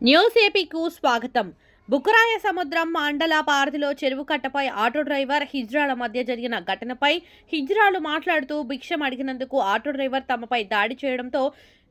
News ఏపీకు స్వాగతం. బుకరాయ సముద్రం మండల పారధిలో చెరువు కట్టపై ఆటో డ్రైవర్ హిజ్రాల మధ్య జరిగిన ఘటనపై హిజ్రాలు మాట్లాడుతూ భిక్షం అడిగినందుకు ఆటో డ్రైవర్ తమపై దాడి చేయడంతో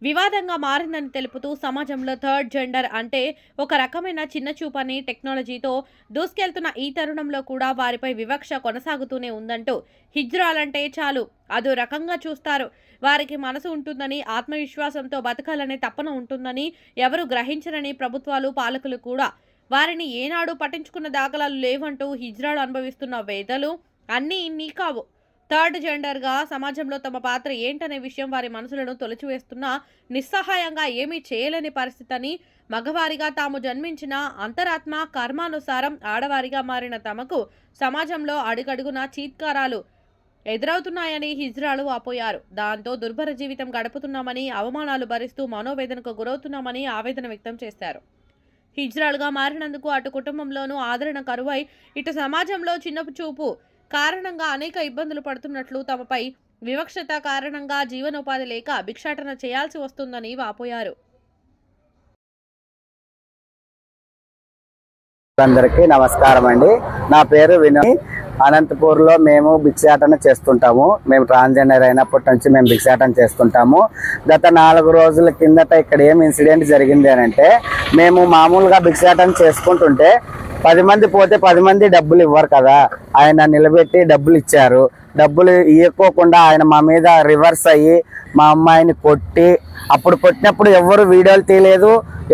వివాదంగా మారిందని తెలుపుతూ సమాజంలో థర్డ్ జెండర్ అంటే ఒక రకమైన చిన్నచూపని టెక్నాలజీతో దూసుకెళ్తున్న ఈ తరుణంలో కూడా వారిపై వివక్ష కొనసాగుతూనే ఉందంటూ హిజ్రాలంటే చాలు అదో రకంగా చూస్తారు. వారికి మనసు ఉంటుందని, ఆత్మవిశ్వాసంతో బతకాలనే తపన ఉంటుందని ఎవరు గ్రహించరని ప్రభుత్వాలు పాలకులు కూడా వారిని ఏనాడు పట్టించుకున్న దాఖలాలు లేవంటూ హిజ్రాలు అనుభవిస్తున్న వేదలు అన్నీ ఇన్ని కావు. థర్డ్ జెండర్గా సమాజంలో తమ పాత్ర ఏంటనే విషయం వారి మనసులను తొలచివేస్తున్నా నిస్సహాయంగా ఏమీ చేయలేని పరిస్థితి అని, మగవారిగా తాము జన్మించిన అంతరాత్మ కర్మానుసారం ఆడవారిగా మారిన తమకు సమాజంలో అడుగడుగున చీత్కారాలు ఎదురవుతున్నాయని హిజ్రాలు వాపోయారు. దాంతో దుర్భర జీవితం గడుపుతున్నామని, అవమానాలు భరిస్తూ మనోవేదనకు గురవుతున్నామని ఆవేదన వ్యక్తం చేశారు. హిజ్రాలుగా మారినందుకు అటు కుటుంబంలోనూ ఆదరణ కరువై, ఇటు సమాజంలో చిన్నచూపు కారణంగా అనేక ఇబ్బందులు పడుతున్నట్లు, తమపై వివక్షత కారణంగా జీవనోపాధి లేక భిక్షాటన చేయాల్సి వస్తుందని వాపోయారు. అందరికీ నమస్కారం అండి. నా పేరు వినయ్. అనంతపూర్లో మేము భిక్షాటన చేస్తుంటాము. మేము ట్రాన్స్జెండర్ అయినప్పటి నుంచి మేము భిక్షాటన చేస్తుంటాము. గత 4 రోజుల కిందట ఇక్కడ ఏం ఇన్సిడెంట్ జరిగింది అని అంటే, మేము మామూలుగా భిక్షాటన చేసుకుంటుంటే 10 మంది పోతే 10 మంది డబ్బులు ఇవ్వరు కదా, ఆయన నిలబెట్టి డబ్బులు ఇచ్చారు. డబ్బులు ఇవ్వకోకుండా ఆయన మా మీద రివర్స్ అయ్యి మా అమ్మాయిని కొట్టి, అప్పుడు కొట్టినప్పుడు ఎవరు వీడియోలు తీయలేదు,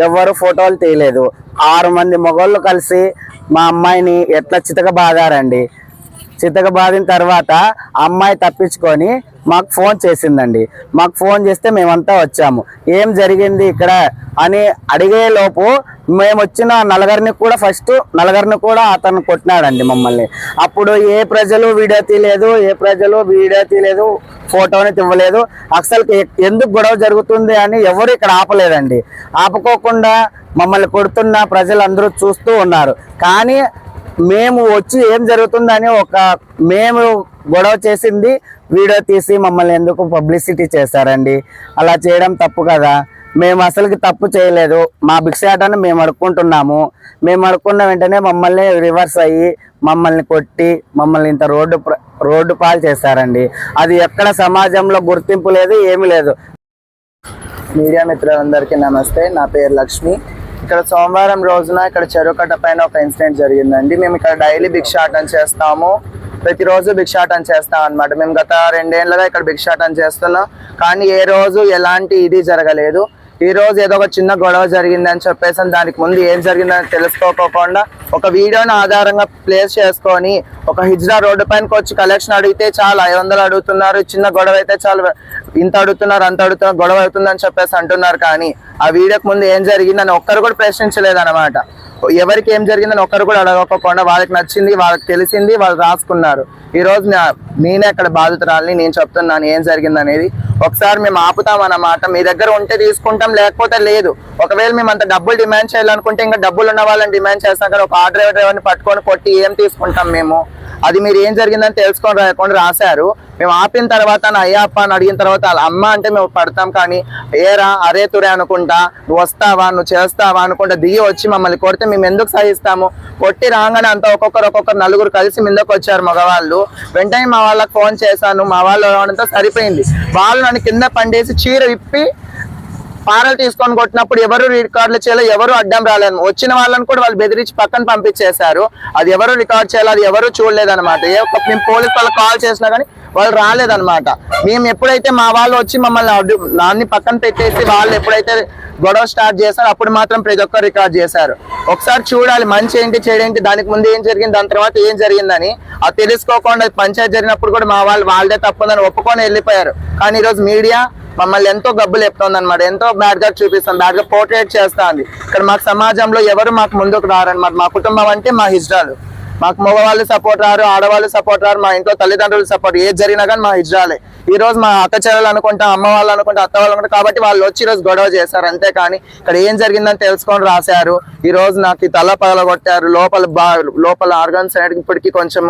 ఎవరు ఫోటోలు తీయలేదు. 6 మంది మగవాళ్ళు కలిసి మా అమ్మాయిని ఎట్లా చితకబాదారండి. చితకబాదిన తర్వాత అమ్మాయి తప్పించుకొని మాకు ఫోన్ చేసిందండి. మాకు ఫోన్ చేస్తే మేమంతా వచ్చాము. ఏం జరిగింది ఇక్కడ అని అడిగే లోపు మేము వచ్చిన ఫస్ట్ నలుగురిని కూడా అతను కొట్టినాడండి మమ్మల్ని. అప్పుడు ఏ ప్రజలు వీడియో తీయలేదు, ఫోటోని ఇవ్వలేదు. అసలు ఎందుకు గొడవ జరుగుతుంది అని ఎవరు ఇక్కడ ఆపలేదండి. ఆపుకోకుండా మమ్మల్ని కొడుతున్న ప్రజలందరూ చూస్తూ ఉన్నారు. కానీ మేము వచ్చి ఏం జరుగుతుందని మేము గొడవ చేసింది వీడియో తీసి మమ్మల్ని ఎందుకు పబ్లిసిటీ చేశారండి. అలా చేయడం తప్పు కదా. మేము అసలుకి తప్పు చేయలేదు. మా భిక్షాటను మేము అడుక్కుంటున్నాము. మేము అడుక్కున్న వెంటనే మమ్మల్ని రివర్స్ అయ్యి మమ్మల్ని కొట్టి మమ్మల్ని ఇంత రోడ్డు పాలు చేశారండి. అది ఎక్కడ సమాజంలో గుర్తింపు లేదు, ఏమీ లేదు. మీడియా మిత్రులందరికీ నమస్తే. నా పేరు లక్ష్మి. ఇక్కడ సోమవారం రోజున ఇక్కడ చెరువు కట్ట పైన ఒక ఇన్సిడెంట్ జరిగిందండి. మేము ఇక్కడ డైలీ భిక్షాటన చేస్తాము. ప్రతిరోజు భిక్షాటన చేస్తాం అనమాట. మేము గత 2 ఏళ్ళుగా ఇక్కడ భిక్షాటన చేస్తున్నాం. కానీ ఏ రోజు ఎలాంటి ఇది జరగలేదు. ఈ రోజు ఏదో ఒక చిన్న గొడవ జరిగిందని చెప్పేసి దానికి ముందు ఏం జరిగిందని తెలుసుకోకుండా ఒక వీడియోని ఆధారంగా ప్లేస్ చేసుకొని ఒక హిజ్రా రోడ్డు పైనకి వచ్చి కలెక్షన్ అడిగితే చాలా 500 అడుగుతున్నారు. చిన్న గొడవ అయితే చాలా ఇంత అడుగుతున్నారు, అంత అడుగుతున్నారు, గొడవ అవుతుందని చెప్పేసి అంటున్నారు. కానీ ఆ వీడియోకి ముందు ఏం జరిగిందని ఒక్కరు కూడా ప్రశ్నించలేదన్నమాట. ఎవరికి ఏం జరిగిందని ఒక్కరు కూడా అడగకుండా వాళ్ళకి నచ్చింది, వాళ్ళకి తెలిసింది, వాళ్ళు రాసుకున్నారు. ఈ రోజు నేనే అక్కడ బాధితురాలని నేను చెప్తున్నాను ఏం జరిగింది అనేది. ఒకసారి మేము ఆపుతామన్నమాట. మీ దగ్గర ఉంటే తీసుకుంటాం, లేకపోతే లేదు. ఒకవేళ మేము అంత డబ్బులు డిమాండ్ చేయాలనుకుంటే ఇంకా డబ్బులు ఉన్న వాళ్ళని డిమాండ్ చేస్తాం. కానీ ఒక ఆటో డ్రైవర్ని పట్టుకొని కొట్టి ఏం తీసుకుంటాం మేము? అది మీరు ఏం జరిగిందని తెలుసుకొని రాకుండా రాశారు. మేము ఆపిన తర్వాత నా అయ్యప్ప అని అడిగిన తర్వాత వాళ్ళ అమ్మ అంటే మేము పడతాం. కానీ ఏరా అరే తురే అనుకుంటా, నువ్వు వస్తావా, నువ్వు చేస్తావా అనుకుంటా దిగి వచ్చి మమ్మల్ని కొడితే మేము ఎందుకు సహిస్తాము? కొట్టి రాగానే అంతా ఒక్కొక్కరు నలుగురు కలిసి మీదకి వచ్చారు మగవాళ్ళు. వెంటనే మా వాళ్ళకి ఫోన్ చేశాను. మా వాళ్ళు రావడంతో సరిపోయింది. వాళ్ళు నన్ను కింద పండేసి చీర విప్పి పారలు తీసుకొని కొట్టినప్పుడు ఎవరు రికార్డులు చేయాలో ఎవరు అడ్డం రాలేదు. వచ్చిన వాళ్ళని కూడా వాళ్ళు బెదిరించి పక్కన పంపించేశారు. అది ఎవరు రికార్డ్ చేయాలో అది ఎవరు చూడలేదన్నమాట. మేము పోలీస్ వాళ్ళకి కాల్ చేసినా కానీ వాళ్ళు రాలేదన్నమాట. మేము ఎప్పుడైతే మా వాళ్ళు వచ్చి మమ్మల్ని నాన్ని పక్కన పెట్టేసి వాళ్ళు ఎప్పుడైతే గొడవ స్టార్ట్ చేశారో అప్పుడు మాత్రం ప్రతి ఒక్కరు రికార్డ్ చేశారు. ఒకసారి చూడాలి మంచి ఏంటి చెడేంటి, దానికి ముందు ఏం జరిగింది, దాని తర్వాత ఏం జరిగిందని. అది తెలుసుకోకుండా పంచాయతీ జరిగినప్పుడు కూడా మా వాళ్ళదే తప్పుందని ఒప్పుకొని వెళ్ళిపోయారు. కానీ ఈరోజు మీడియా మమ్మల్ని ఎంతో గబ్బులు చెప్తుంది అనమాట. ఎంతో బ్యాడ్ గా చూపిస్తుంది, బ్యాడ్ గా పోర్ట్రేట్ చేస్తుంది. ఇక్కడ మాకు సమాజంలో ఎవరు మాకు ముందుకు రారనమాట. మా కుటుంబం అంటే మా హిజ్రాలు. మాకు మగవాళ్ళు సపోర్ట్ రారు, ఆడవాళ్ళు సపోర్ట్ రారు, మా ఇంట్లో తల్లిదండ్రులు సపోర్ట్ ఏది జరిగినా కానీ మా హిజ్రాలే. ఈ రోజు మా అక్క చెల్లెలు అనుకుంటా, అమ్మ వాళ్ళు అనుకుంటా, అత్త వాళ్ళు అనుకుంటా, కాబట్టి వాళ్ళు వచ్చి ఈ రోజు గొడవ చేశారు అంతే. కానీ ఇక్కడ ఏం జరిగిందని తెలుసుకొని రాశారు. ఈ రోజు నాకు తల పగలగొట్టారు, లోపల ఆర్గన్స్ అనేది ఇప్పటికీ కొంచెం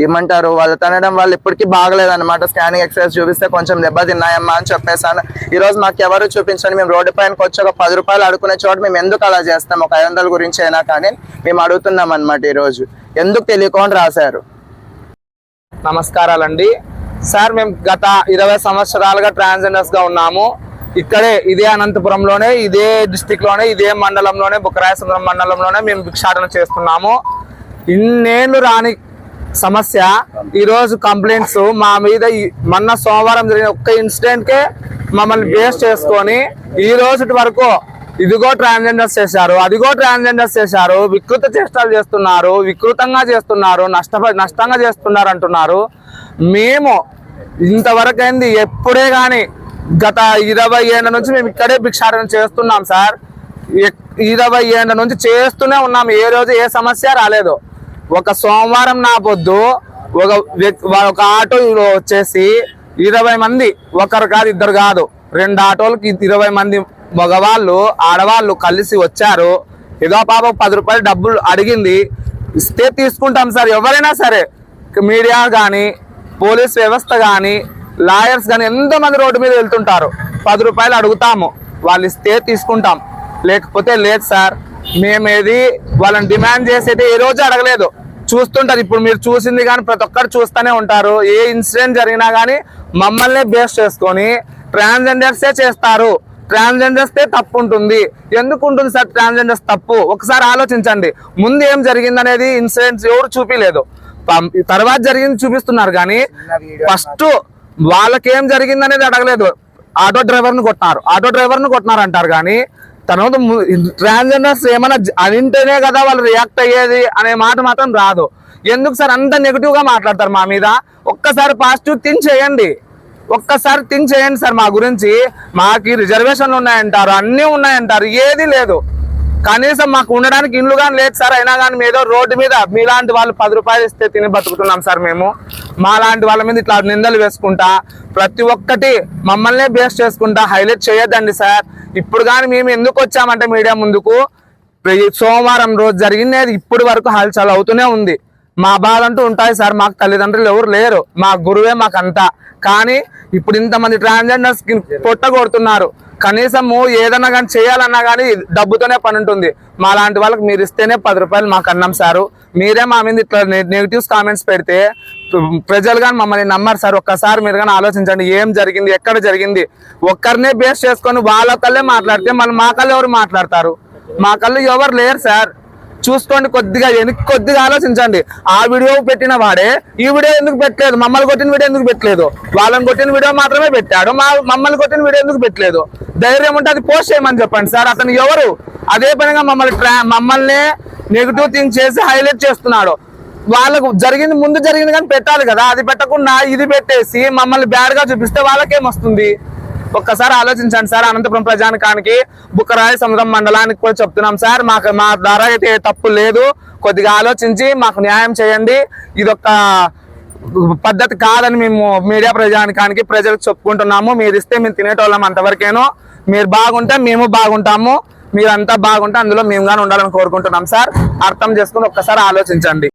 ఏమంటారు వాళ్ళు తినడం వల్ల ఇప్పటికీ బాగలేదన్నమాట. స్కానింగ్ ఎక్స్రేస్ చూపిస్తే కొంచెం దెబ్బతిన్నాయమ్మా అని చెప్పేసాను. ఈ రోజు మాకు ఎవరు చూపించండి, మేము రోడ్డు పైనకి వచ్చి ఒక 10 రూపాయలు అడుకునే చోట మేము ఎందుకు అలా చేస్తాం, ఒక 500 గురించి అయినా కానీ మేము అడుగుతున్నాం అనమాట. ఈ రోజు ఎందుకు తెలియకుండా రాశారు. నమస్కారాలండి సార్. మేము గత 20 సంవత్సరాలుగా ట్రాన్స్జెండర్స్ గా ఉన్నాము. ఇక్కడే ఇదే అనంతపురంలోనే, ఇదే డిస్టిక్ లోనే, ఇదే మండలంలోనే, బుక్కరాయసముద్రం మండలంలోనే మేము భిక్షాటన చేస్తున్నాము. ఇన్నేళ్ళు రాని సమస్య ఈ రోజు కంప్లైంట్స్ మా మీద మొన్న సోమవారం జరిగిన ఒక్క ఇన్సిడెంట్ కే మమ్మల్ని బేస్ చేసుకొని ఈ రోజు వరకు ఇదిగో ట్రాన్స్జెండర్స్ చేశారు, అదిగో ట్రాన్స్జెండర్స్ చేశారు, వికృత చేష్టాలు చేస్తున్నారు, వికృతంగా చేస్తున్నారు, నష్టంగా చేస్తున్నారు అంటున్నారు. మేము ఇంతవరకు అయింది ఎప్పుడే కానీ గత 20 ఏళ్ళ నుంచి మేము ఇక్కడే భిక్షాటన చేస్తున్నాం సార్. 20 ఏళ్ళ నుంచి చేస్తూనే ఉన్నాం. ఏ రోజు ఏ సమస్య రాలేదు. ఒక సోమవారం నా పొద్దు ఒక ఆటోలో వచ్చేసి 20 మంది, ఒకరు కాదు ఇద్దరు కాదు, 2 ఆటోలకి 20 మంది మగవాళ్ళు ఆడవాళ్ళు కలిసి వచ్చారు. ఏదో పాప 10 రూపాయలు డబ్బులు అడిగింది, ఇస్తే తీసుకుంటాం సార్. ఎవరైనా సరే, మీడియా కానీ, పోలీస్ వ్యవస్థ కానీ, లాయర్స్ కానీ ఎంతోమంది రోడ్డు మీద వెళ్తుంటారు. 10 రూపాయలు అడుగుతాము, వాళ్ళు ఇస్తే తీసుకుంటాం, లేకపోతే లేదు సార్. మేమేది వాళ్ళని డిమాండ్ చేసేది ఏ రోజు అడగలేదు. చూస్తుంటారు, ఇప్పుడు మీరు చూసింది కానీ ప్రతి ఒక్కరు చూస్తూనే ఉంటారు. ఏ ఇన్సిడెంట్ జరిగినా కానీ మమ్మల్ని బేస్ చేసుకొని ట్రాన్స్జెండర్సే చేస్తారు, ట్రాన్స్జెండర్స్ తప్పు ఉంటుంది. ఎందుకు ఉంటుంది సార్ ట్రాన్స్జెండర్స్ తప్పు? ఒకసారి ఆలోచించండి. ముందు ఏం జరిగింది అనేది ఇన్సిడెంట్స్ ఎవరు చూపిలేదు, తర్వాత జరిగింది చూపిస్తున్నారు. కానీ ఫస్ట్ వాళ్ళకేం జరిగింది అనేది అడగలేదు. ఆటో డ్రైవర్ని కొట్టినారు అంటారు. కానీ తర్వాత ట్రాన్స్జెండర్స్ ఏమైనా అనింటేనే కదా వాళ్ళు రియాక్ట్ అయ్యేది అనే మాట మాత్రం రాదు. ఎందుకు సార్ అంత నెగిటివ్ గా మాట్లాడతారు మా మీద? ఒక్కసారి పాజిటివ్ థింక్ చేయండి, ఒక్కసారి థింక్ చేయండి సార్. మా గురించి మాకు రిజర్వేషన్లు ఉన్నాయంటారు, అన్నీ ఉన్నాయంటారు, ఏది లేదు. కనీసం మాకు ఉండడానికి ఇల్లు కానీ లేదు సార్. అయినా కానీ ఏదో రోడ్డు మీద మీలాంటి వాళ్ళు 10 రూపాయలు ఇస్తే తిని బతుకుతున్నాం సార్ మేము. మా లాంటి వాళ్ళ మీద ఇట్లా నిందలు వేసుకుంటా, ప్రతి ఒక్కటి మమ్మల్నే బేస్ చేసుకుంటా హైలైట్ చేయొద్దండి సార్. ఇప్పుడు కానీ మేము ఎందుకు వచ్చామంటే మీడియా ముందుకు, సోమవారం రోజు జరిగినది ఇప్పుడు వరకు హల్చల్ అవుతూనే ఉంది. మా బాధ అంటూ ఉంటాయి సార్. మాకు తల్లిదండ్రులు ఎవరు లేరు, మా గురువే మాకంతా. కానీ ఇప్పుడు ఇంతమంది ట్రాన్స్జెండర్స్ కి పొట్ట కొడుతున్నారు. కనీసము ఏదన్నా కానీ చేయాలన్నా కానీ డబ్బుతోనే పని ఉంటుంది. మా లాంటి వాళ్ళకి మీరు ఇస్తేనే 10 రూపాయలు మాకు అన్నాం సారు. మీరే మా మీద ఇట్లా నెగిటివ్స్ కామెంట్స్ పెడితే ప్రజలు కానీ మమ్మల్ని నమ్మరు సార్. ఒక్కసారి మీరు కానీ ఆలోచించండి, ఏం జరిగింది, ఎక్కడ జరిగింది. ఒక్కరినే బేస్ చేసుకొని వాళ్ళ కళ్ళే మాట్లాడితే మళ్ళీ మా కళ్ళు ఎవరు మాట్లాడతారు? మా కళ్ళు ఎవరు లేరు సార్. చూసుకోండి, కొద్దిగా ఆలోచించండి. ఆ వీడియో పెట్టిన వాడే ఈ వీడియో ఎందుకు పెట్టలేదు? మమ్మల్ని కొట్టిన వీడియో ఎందుకు పెట్టలేదు? వాళ్ళని కొట్టిన వీడియో మాత్రమే పెట్టాడు, మమ్మల్ని కొట్టిన వీడియో ఎందుకు పెట్టలేదు? ధైర్యం ఉంటే అది పోస్ట్ చేయమని చెప్పండి సార్. అతను ఎవరు? అదే పనిగా మమ్మల్ని నెగిటివ్ థింగ్ చేసి హైలైట్ చేస్తున్నాడు. వాళ్ళకు ముందు జరిగింది కానీ పెట్టాలి కదా, అది పెట్టకుండా ఇది పెట్టేసి మమ్మల్ని బ్యాడ్ గా చూపిస్తే వాళ్ళకేమొస్తుంది? ఒక్కసారి ఆలోచించండి సార్. అనంతపురం ప్రజానికానికి, బుక్కరాయసముద్రం మండలానికి కూడా చెప్తున్నాం సార్, మా ద్వారా అయితే తప్పు లేదు. కొద్దిగా ఆలోచించి మాకు న్యాయం చేయండి. ఇదొక పద్ధతి కాదని మేము మీడియా ప్రజానికానికి ప్రజలకు చెప్పుకుంటున్నాము. మీరు ఇస్తే మేము తినేటోళ్ళం అంతవరకేనో. మీరు బాగుంటే మేము బాగుంటాము, మీరంతా బాగుంటే అందులో మేము కానీ ఉండాలని కోరుకుంటున్నాం సార్. అర్థం చేసుకుని ఒక్కసారి ఆలోచించండి.